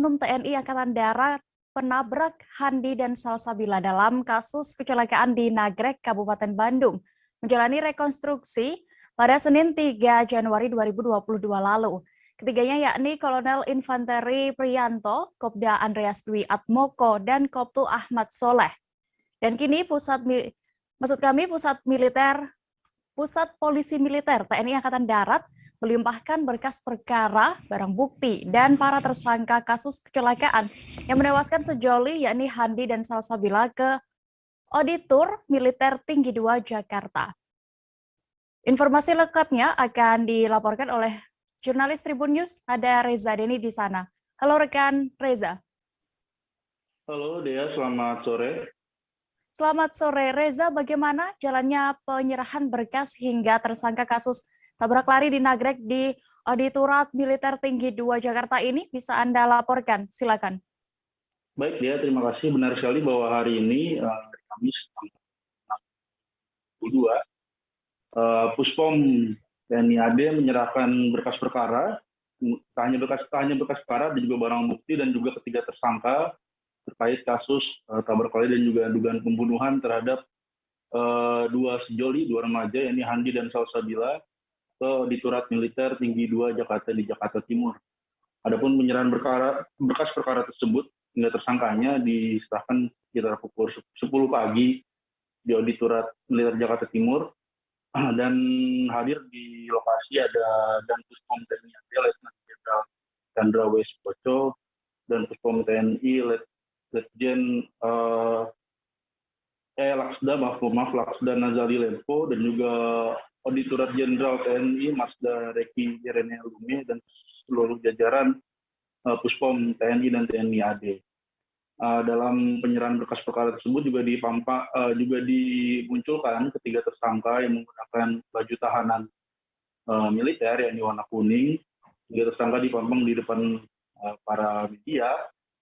Oknum TNI Angkatan Darat penabrak Handi dan Salsabila dalam kasus kecelakaan di Nagrek, Kabupaten Bandung, menjalani rekonstruksi pada Senin 3 Januari 2022 lalu. Ketiganya yakni Kolonel Infanteri Priyanto, Kopda Andreas Dwi Atmoko, dan Koptu Ahmad Soleh. Dan kini Pusat Polisi Militer TNI Angkatan Darat melimpahkan berkas perkara, barang bukti, dan para tersangka kasus kecelakaan yang menewaskan sejoli yakni Handi dan Salsabila ke Auditor Militer Tinggi 2 Jakarta. Informasi lengkapnya akan dilaporkan oleh jurnalis Tribun News, ada Reza Deni di sana. Halo rekan Reza. Halo Dea, selamat sore. Selamat sore Reza, bagaimana jalannya penyerahan berkas hingga tersangka kasus tabrak lari di Nagrek di Auditorat Militer Tinggi 2 Jakarta ini bisa Anda laporkan, silakan. Baik Dea, terima kasih. Benar sekali bahwa hari ini, Kamis, 22, Puspom TNI AD menyerahkan berkas perkara, tak hanya berkas perkara, dan juga barang bukti dan juga ketiga tersangka terkait kasus tabrak lari dan juga dugaan pembunuhan terhadap dua sejoli, dua remaja, yakni Handi dan Salsabila, ke Auditorat Militer Tinggi 2 Jakarta di Jakarta Timur. Adapun penyerahan berkas perkara tersebut hingga tersangkanya diserahkan sekitar pukul 10 pagi di Auditorat Militer Jakarta Timur, dan hadir di lokasi ada Dan Puspom TNI AD Letnan Jenderal Chandra W. Sukoco dan Puspom TNI Letjen Laksda Nazali Lempo, dan juga Auditorat Jenderal TNI Masda Reki Irene Lume dan seluruh jajaran Puspom TNI dan TNI AD. Dalam penyerahan berkas perkara tersebut juga dimunculkan ketiga tersangka yang menggunakan baju tahanan militer yakni warna kuning. Tiga tersangka dipampang di depan para media,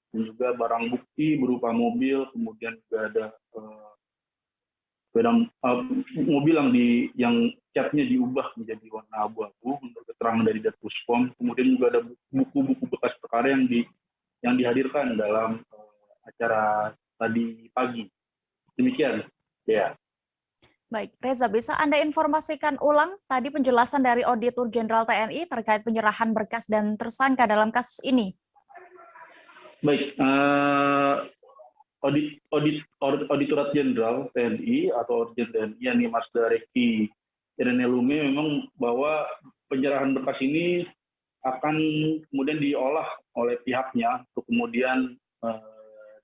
dan juga barang bukti berupa mobil, kemudian juga ada mobil yang catnya diubah menjadi warna abu-abu untuk keterangan dari Puspom. Kemudian juga ada buku-buku bekas perkara yang dihadirkan dalam acara tadi pagi. Demikian, ya. Baik, Reza, bisa Anda informasikan ulang tadi penjelasan dari Auditor Jenderal TNI terkait penyerahan berkas dan tersangka dalam kasus ini? Baik, Auditorat Jenderal TNI atau Orjen TNI yakni Masda Reki Irene Lume memang bahwa penyerahan berkas ini akan kemudian diolah oleh pihaknya untuk kemudian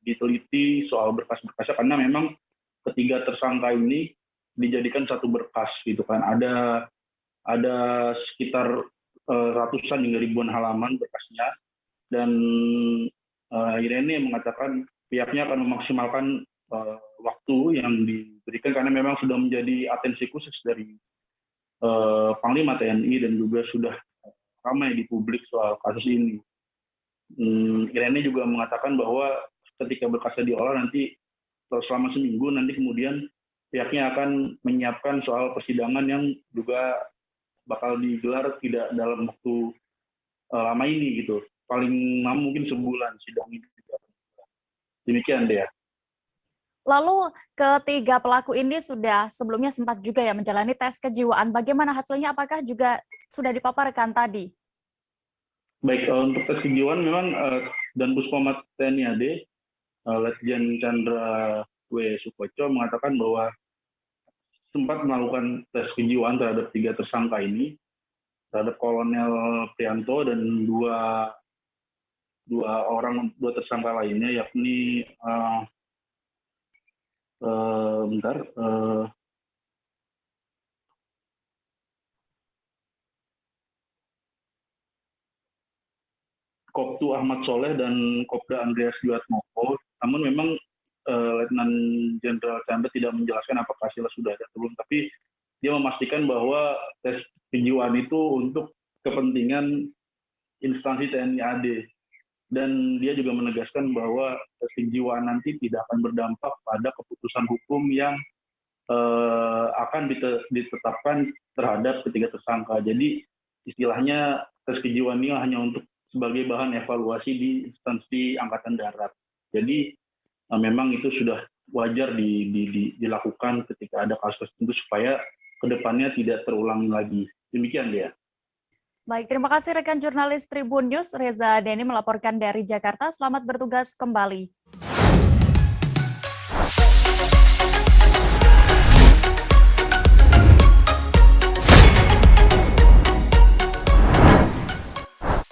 diteliti soal berkas-berkasnya, karena memang ketiga tersangka ini dijadikan satu berkas gitu kan. Ada sekitar ratusan hingga ribuan halaman berkasnya, dan Irene mengatakan pihaknya akan memaksimalkan waktu yang diberikan karena memang sudah menjadi atensi khusus dari Panglima TNI dan juga sudah ramai di publik soal kasus ini. Irene juga mengatakan bahwa ketika berkasnya diolah nanti selama seminggu, nanti kemudian pihaknya akan menyiapkan soal persidangan yang juga bakal digelar tidak dalam waktu lama ini gitu. Paling lama mungkin sebulan sidang ini. Demikian deh ya. Lalu ketiga pelaku ini sudah sebelumnya sempat juga ya menjalani tes kejiwaan. Bagaimana hasilnya? Apakah juga sudah dipaparkan tadi? Baik, untuk tes kejiwaan memang Dan Puspom TNI AD Letjen Chandra W. Sukoco mengatakan bahwa sempat melakukan tes kejiwaan terhadap tiga tersangka ini, terhadap Kolonel Priyanto dan dua tersangka lainnya, yakni Koptu Ahmad Soleh dan Kopda Andreas Dwi Atmoko. Namun memang Letnan Jenderal Chandra tidak menjelaskan apakah hasilnya sudah ada atau belum, tapi dia memastikan bahwa tes kejiwaan itu untuk kepentingan instansi TNI AD. Dan dia juga menegaskan bahwa tes kejiwaan nanti tidak akan berdampak pada keputusan hukum yang akan ditetapkan terhadap ketiga tersangka. Jadi istilahnya tes kejiwaan ini hanya untuk sebagai bahan evaluasi di instansi Angkatan Darat. Jadi memang itu sudah wajar dilakukan ketika ada kasus tertentu supaya kedepannya tidak terulang lagi. Demikian dia. Baik, terima kasih rekan jurnalis Tribun News Reza Denny melaporkan dari Jakarta. Selamat bertugas kembali.